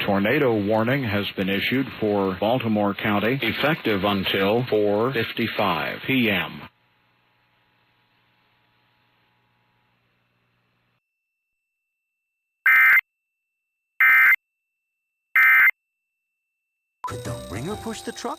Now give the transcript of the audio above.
tornado warning has been issued for Baltimore County, effective until 4:55 p.m. Could the ringer push the truck?